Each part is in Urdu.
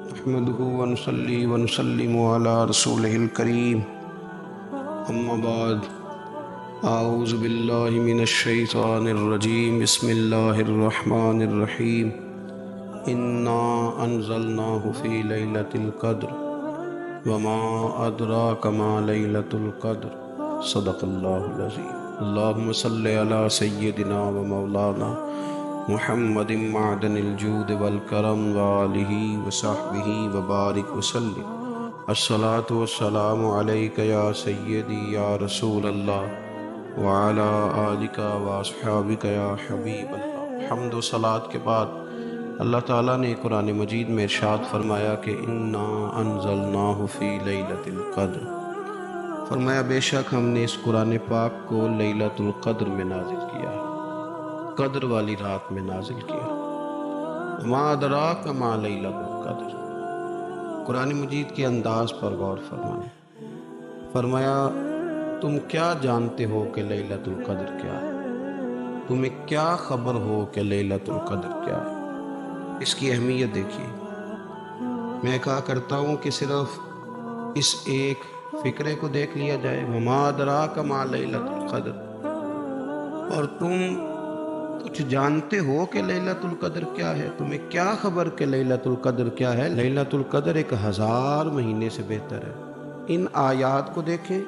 نحمده ونصلي ونسلم على رسوله الكريم أما بعد أعوذ بالله من الشيطان الرجيم بسم الله الرحمن الرحيم إنا أنزلناه في ليلة القدر وما أدراك ما ليلة القدر صدق الله العظيم اللهم صل على سيدنا ومولانا محمد معدن الجود والکرم وآلہ وصحبہ وبارک وسلم الصلاة والسلام علیک یا سیدی یا رسول اللہ وعلی آلک واصحابک یا حبیب اللہ۔ حمد و صلاۃ کے بعد اللہ تعالیٰ نے قرآن مجید میں ارشاد فرمایا کہ انا انزلناہ فی لیلۃ القدر، فرمایا بے شک ہم نے اس قرآن پاک کو لیلۃ القدر میں نازل کیا ہے، قدر والی رات میں نازل کیا۔ ما ادراک ما لیلۃ القدر، قرآن مجید کے انداز پر غور فرمائیں۔ فرمایا تم کیا جانتے ہو کہ لیلۃ القدر کیا ہے؟ تمہیں کیا خبر ہو کہ لیلۃ القدر کیا ہے؟ اس کی اہمیت دیکھیے۔ میں کہا کرتا ہوں کہ صرف اس ایک فکرے کو دیکھ لیا جائے، وما ادراک ما لیلۃ القدر، اور تم کچھ جانتے ہو کہ لیلۃ القدر کیا ہے؟ تمہیں کیا خبر کہ لیلۃ القدر کیا ہے؟ لیلۃ القدر 1000 مہینے سے بہتر ہے۔ ان آیات کو دیکھیں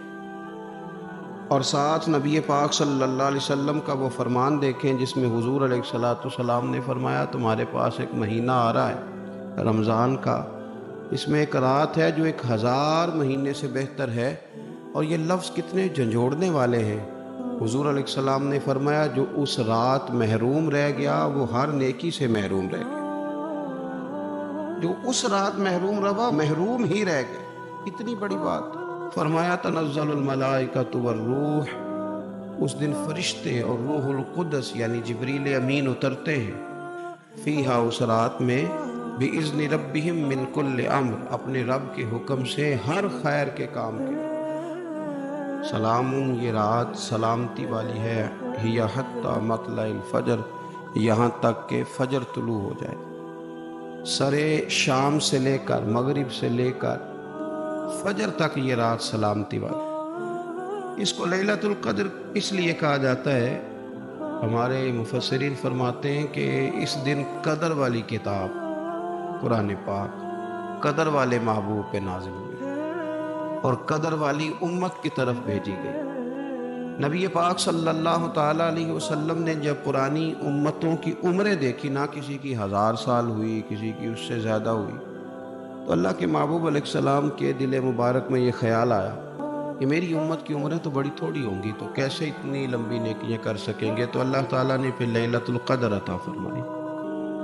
اور ساتھ نبی پاک صلی اللہ علیہ وسلم کا وہ فرمان دیکھیں جس میں حضور علیہ الصلوۃ نے فرمایا تمہارے پاس ایک مہینہ آ رہا ہے رمضان کا، اس میں ایک رات ہے جو 1000 مہینے سے بہتر ہے، اور یہ لفظ کتنے جھنجھوڑنے والے ہیں۔ حضور علیہ السلام نے فرمایا جو اس رات محروم رہ گیا وہ ہر نیکی سے محروم رہ گیا، جو اس رات محروم رہا محروم ہی رہ گیا، اتنی بڑی بات۔ فرمایا تنزل الملائکۃ والروح، اس دن فرشتے اور روح القدس یعنی جبریل امین اترتے ہیں، فیہا اس رات میں، بِإِذْنِ رَبِّهِمْ مِنْ كُلِّ أَمْرٍ، اپنے رب کے حکم سے ہر خیر کے کام کے۔ سلام، یہ رات سلامتی والی ہے، ہی حتی مطلع الفجر، یہاں تک کہ فجر طلوع ہو جائے۔ سرے شام سے لے کر مغرب سے لے کر فجر تک یہ رات سلامتی والی۔ اس کو لیلۃ القدر اس لیے کہا جاتا ہے، ہمارے مفسرین فرماتے ہیں کہ اس دن قدر والی کتاب قرآن پاک قدر والے محبوب پہ نازل ہوئی اور قدر والی امت کی طرف بھیجی گئی۔ نبی پاک صلی اللہ تعالیٰ علیہ وسلم نے جب پرانی امتوں کی عمریں دیکھی، نہ کسی کی 1000 سال ہوئی، کسی کی اس سے زیادہ ہوئی، تو اللہ کے محبوب علیہ السلام کے دل مبارک میں یہ خیال آیا کہ میری امت کی عمریں تو بڑی تھوڑی ہوں گی، تو کیسے اتنی لمبی نیکیاں کر سکیں گے؟ تو اللہ تعالیٰ نے پھر لیلۃ القدر عطا فرمائی۔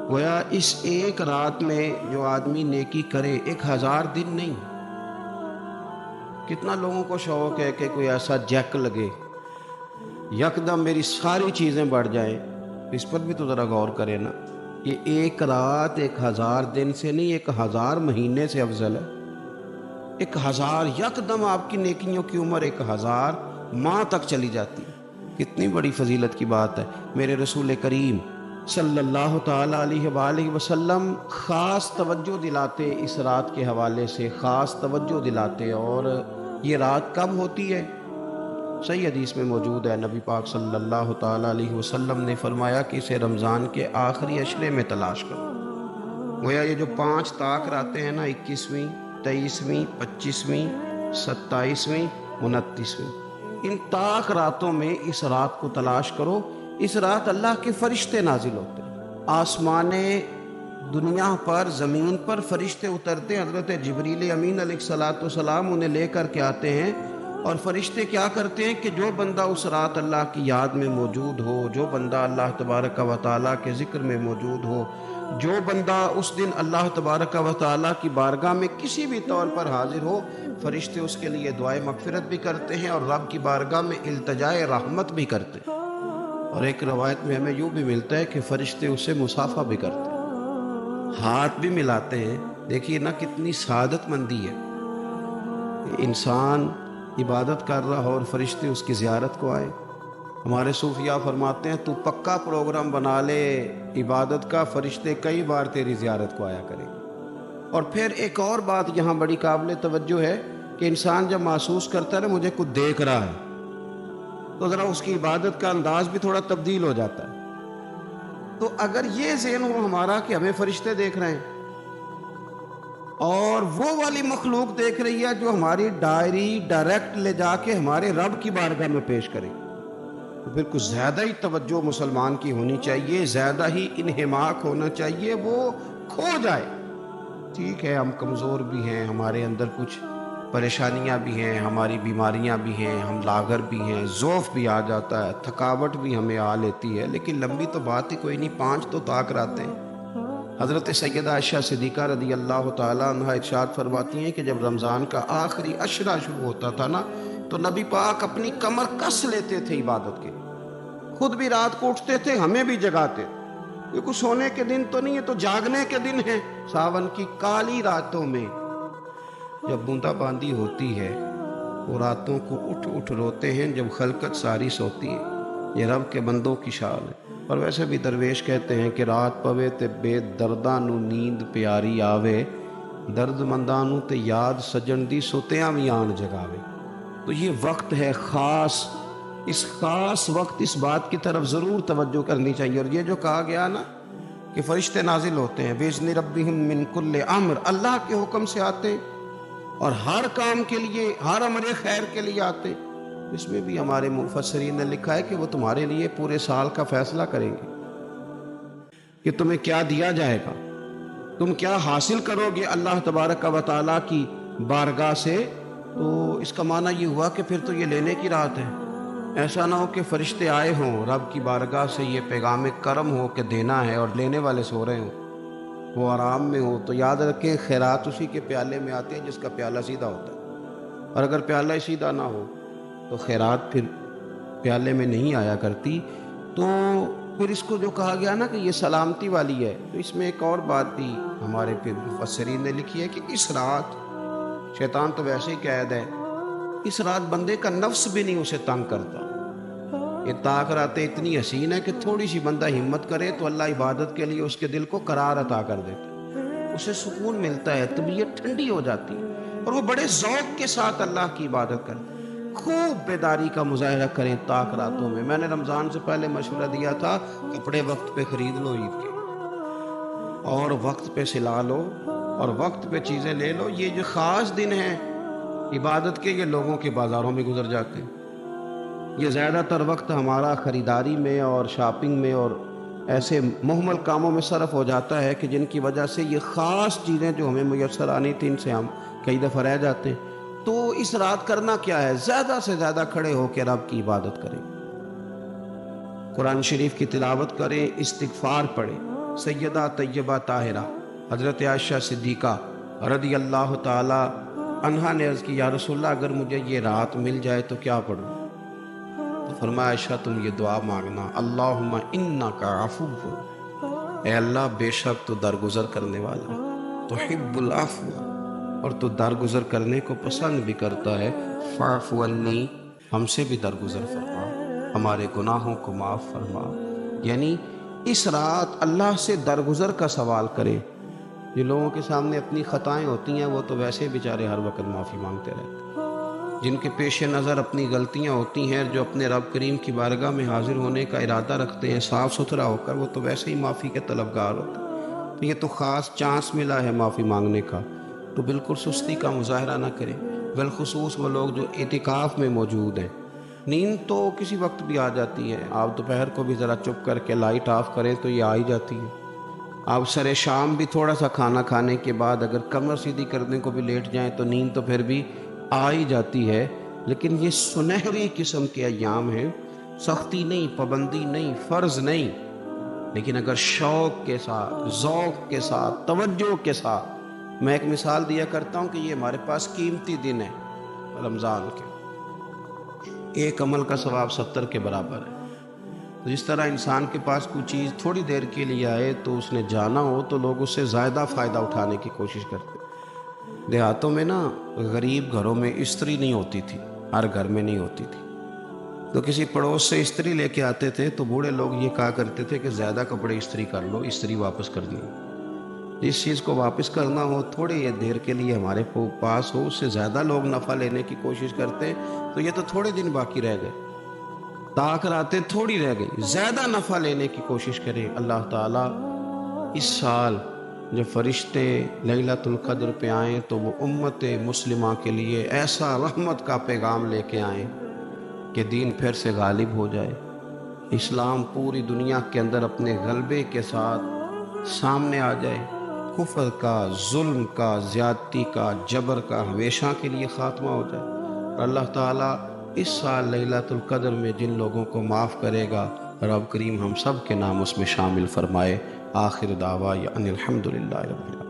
گویا اس ایک رات میں جو آدمی نیکی کرے، 1000 دن نہیں۔ کتنا لوگوں کو شوق ہے کہ کوئی ایسا جیک لگے، یکدم میری ساری چیزیں بڑھ جائیں، اس پر بھی تو ذرا غور کریں نا۔ یہ ایک رات 1000 دن سے نہیں، 1000 مہینے سے افضل ہے۔ 1000 یکدم آپ کی نیکیوں کی عمر 1000 ماہ تک چلی جاتی ہے، کتنی بڑی فضیلت کی بات ہے۔ میرے رسول کریم صلی اللہ تعالیٰ علیہ وآلہ وسلم خاص توجہ دلاتے، اس رات کے حوالے سے خاص توجہ دلاتے، اور یہ رات کب ہوتی ہے؟ صحیح حدیث میں موجود ہے، نبی پاک صلی اللہ تعالیٰ علیہ وسلم نے فرمایا کہ اسے رمضان کے آخری عشرے میں تلاش کرو۔ گویا یہ جو 5 طاق راتیں ہیں نا، 21ویں، 23ویں، 25ویں، 27ویں، 29ویں، ان طاق راتوں میں اس رات کو تلاش کرو۔ اس رات اللہ کے فرشتے نازل ہوتے ہیں، آسمان دنیا پر، زمین پر فرشتے اترتے ہیں۔ حضرت جبریل امین علیہ السلام انہیں لے کر کے آتے ہیں، اور فرشتے کیا کرتے ہیں کہ جو بندہ اس رات اللہ کی یاد میں موجود ہو، جو بندہ اللہ تبارک و تعالیٰ کے ذکر میں موجود ہو، جو بندہ اس دن اللہ تبارک و تعالیٰ کی بارگاہ میں کسی بھی طور پر حاضر ہو، فرشتے اس کے لیے دعائے مغفرت بھی کرتے ہیں اور رب کی بارگاہ میں التجائے رحمت بھی کرتے ہیں۔ اور ایک روایت میں ہمیں یوں بھی ملتا ہے کہ فرشتے اسے مصافحہ بھی کرتے ہیں، ہاتھ بھی ملاتے ہیں۔ دیکھیے نا کتنی سعادت مندی ہے، انسان عبادت کر رہا ہو اور فرشتے اس کی زیارت کو آئے۔ ہمارے صوفیاء فرماتے ہیں تو پکا پروگرام بنا لے عبادت کا، فرشتے کئی بار تیری زیارت کو آیا کریں گے۔ اور پھر ایک اور بات یہاں بڑی قابل توجہ ہے کہ انسان جب محسوس کرتا ہے نا مجھے کچھ دیکھ رہا ہے، تو ذرا اس کی عبادت کا انداز بھی تھوڑا تبدیل ہو جاتا ہے۔ تو اگر یہ ذہن ہو ہمارا کہ ہمیں فرشتے دیکھ رہے ہیں اور وہ والی مخلوق دیکھ رہی ہے جو ہماری ڈائری ڈائریکٹ لے جا کے ہمارے رب کی بارگاہ میں پیش کرے، تو پھر کچھ زیادہ ہی توجہ مسلمان کی ہونی چاہیے، زیادہ ہی انہماک ہونا چاہیے، وہ کھو جائے۔ ٹھیک ہے ہم کمزور بھی ہیں، ہمارے اندر کچھ پریشانیاں بھی ہیں، ہماری بیماریاں بھی ہیں، ہم لاغر بھی ہیں، ضعف بھی آ جاتا ہے، تھکاوٹ بھی ہمیں آ لیتی ہے، لیکن لمبی تو بات ہی کوئی نہیں، 5 تو طاق رہتے ہیں۔ حضرت سیدہ عائشہ صدیقہ رضی اللہ تعالیٰ عنہ ارشاد فرماتی ہیں کہ جب رمضان کا آخری عشرہ شروع ہوتا تھا نا تو نبی پاک اپنی کمر کس لیتے تھے عبادت کے، خود بھی رات کو اٹھتے تھے، ہمیں بھی جگاتے، کیونکہ سونے کے دن تو نہیں ہے، تو جاگنے کے دن ہیں۔ ساون کی کالی راتوں میں جب بوندا باندی ہوتی ہے وہ راتوں کو اٹھ اٹھ روتے ہیں جب خلقت ساری سوتی ہے، یہ رب کے بندوں کی شان ہے۔ اور ویسے بھی درویش کہتے ہیں کہ رات پوے تے بے درداں نو نیند پیاری آوے، درد منداں نو تے یاد سجن دی سوتیاں بھی آن جگاوے۔ تو یہ وقت ہے خاص، اس خاص وقت اس بات کی طرف ضرور توجہ کرنی چاہیے۔ اور یہ جو کہا گیا نا کہ فرشتے نازل ہوتے ہیں بِإِذْنِ رَبِّهِمْ مِنْ كُلِّ امر، اللہ کے حکم سے آتے ہیں اور ہر کام کے لیے، ہر امر خیر کے لیے آتے ہیں۔ اس میں بھی ہمارے مفسرین نے لکھا ہے کہ وہ تمہارے لیے پورے سال کا فیصلہ کریں گے کہ تمہیں کیا دیا جائے گا، تم کیا حاصل کرو گے اللہ تبارک و تعالیٰ کی بارگاہ سے۔ تو اس کا معنی یہ ہوا کہ پھر تو یہ لینے کی رات ہے، ایسا نہ ہو کہ فرشتے آئے ہوں رب کی بارگاہ سے یہ پیغام کرم ہو کہ دینا ہے اور لینے والے سو رہے ہوں، وہ آرام میں ہو۔ تو یاد رکھیں خیرات اسی کے پیالے میں آتے ہیں جس کا پیالہ سیدھا ہوتا ہے، اور اگر پیالہ ہی سیدھا نہ ہو تو خیرات پھر پیالے میں نہیں آیا کرتی۔ تو پھر اس کو جو کہا گیا نا کہ یہ سلامتی والی ہے، تو اس میں ایک اور بات بھی ہمارے پھر مفسرین نے لکھی ہے کہ اس رات، شیطان تو ویسے ہی قید ہے، اس رات بندے کا نفس بھی نہیں اسے تنگ کرتا۔ یہ طاق راتیں اتنی حسین ہے کہ تھوڑی سی بندہ ہمت کرے تو اللہ عبادت کے لیے اس کے دل کو قرار عطا کر دیتا ہے، اسے سکون ملتا ہے، طبیعت ٹھنڈی ہو جاتی ہے اور وہ بڑے ذوق کے ساتھ اللہ کی عبادت کرتا ہے۔ خوب بیداری کا مظاہرہ کریں طاق راتوں میں۔ میں نے رمضان سے پہلے مشورہ دیا تھا کپڑے وقت پہ خرید لو عید کے، اور وقت پہ سلا لو اور وقت پہ چیزیں لے لو۔ یہ جو خاص دن ہیں عبادت کے، یہ لوگوں کے بازاروں میں گزر جاتے ہیں۔ یہ زیادہ تر وقت ہمارا خریداری میں اور شاپنگ میں اور ایسے مہمل کاموں میں صرف ہو جاتا ہے کہ جن کی وجہ سے یہ خاص چیزیں جو ہمیں میسر آنی تھیں ان سے ہم کئی دفعہ رہ جاتے ہیں۔ تو اس رات کرنا کیا ہے؟ زیادہ سے زیادہ کھڑے ہو کے رب کی عبادت کریں، قرآن شریف کی تلاوت کریں، استغفار پڑھیں۔ سیدہ طیبہ طاہرہ حضرت عائشہ صدیقہ رضی اللہ تعالی عنہا نے عرض کی یا رسول اللہ اگر مجھے یہ رات مل جائے تو کیا پڑھوں؟ تو فرمایا عائشہ تم یہ دعا مانگنا، اللہم انک عفو، اے اللہ بے شک تو درگزر کرنے والا، تحب العفو، اور تو درگزر کرنے کو پسند بھی کرتا ہے، فاعف عنی، ہم سے بھی درگزر فرما، ہمارے گناہوں کو معاف فرما۔ یعنی اس رات اللہ سے درگزر کا سوال کریں۔ جو لوگوں کے سامنے اپنی خطائیں ہوتی ہیں وہ تو ویسے بیچارے ہر وقت معافی مانگتے رہتے ہیں، جن کے پیش نظر اپنی غلطیاں ہوتی ہیں، جو اپنے رب کریم کی بارگاہ میں حاضر ہونے کا ارادہ رکھتے ہیں صاف ستھرا ہو کر، وہ تو ویسے ہی معافی کے طلبگار ہوتے ہیں۔ تو یہ تو خاص چانس ملا ہے معافی مانگنے کا، تو بالکل سستی کا مظاہرہ نہ کریں، بالخصوص وہ لوگ جو اعتکاف میں موجود ہیں۔ نیند تو کسی وقت بھی آ جاتی ہے، آپ دوپہر کو بھی ذرا چپ کر کے لائٹ آف کریں تو یہ آ ہی جاتی ہے۔ آپ سر شام بھی تھوڑا سا کھانا کھانے کے بعد اگر کمر سیدھی کرنے کو بھی لیٹ جائیں تو نیند تو پھر بھی آ ہی جاتی ہے۔ لیکن یہ سنہری قسم کے ایام ہیں، سختی نہیں، پابندی نہیں، فرض نہیں، لیکن اگر شوق کے ساتھ، ذوق کے ساتھ، توجہ کے ساتھ، میں ایک مثال دیا کرتا ہوں کہ یہ ہمارے پاس قیمتی دن ہے رمضان کے، ایک عمل کا ثواب 70 کے برابر ہے۔ تو جس طرح انسان کے پاس کوئی چیز تھوڑی دیر کے لیے آئے تو اس نے جانا ہو تو لوگ اس سے زیادہ فائدہ اٹھانے کی کوشش کرتے۔ دیہاتوں میں نا غریب گھروں میں استری نہیں ہوتی تھی، ہر گھر میں نہیں ہوتی تھی، تو کسی پڑوس سے استری لے کے آتے تھے تو بوڑھے لوگ یہ کہا کرتے تھے کہ زیادہ کپڑے استری کر لو، استری واپس کر دیں۔ جس چیز کو واپس کرنا ہو تھوڑی یہ دیر کے لیے ہمارے پاس ہو، اس سے زیادہ لوگ نفع لینے کی کوشش کرتے تو یہ تو تھوڑے دن باقی رہ گئے، راتیں تھوڑی رہ گئی، زیادہ نفع لینے کی کوشش کریں۔ اللہ تعالیٰ اس سال جب فرشتے لیلۃ القدر پہ آئیں تو وہ امت مسلمہ کے لیے ایسا رحمت کا پیغام لے کے آئیں کہ دین پھر سے غالب ہو جائے، اسلام پوری دنیا کے اندر اپنے غلبے کے ساتھ سامنے آ جائے، کفر کا، ظلم کا، زیادتی کا، جبر کا ہمیشہ کے لیے خاتمہ ہو جائے۔ اور اللہ تعالیٰ اس سال لیلۃ القدر میں جن لوگوں کو معاف کرے گا، رب کریم ہم سب کے نام اس میں شامل فرمائے۔ آخر دعویٰ ان الحمدللہ رب العالمین۔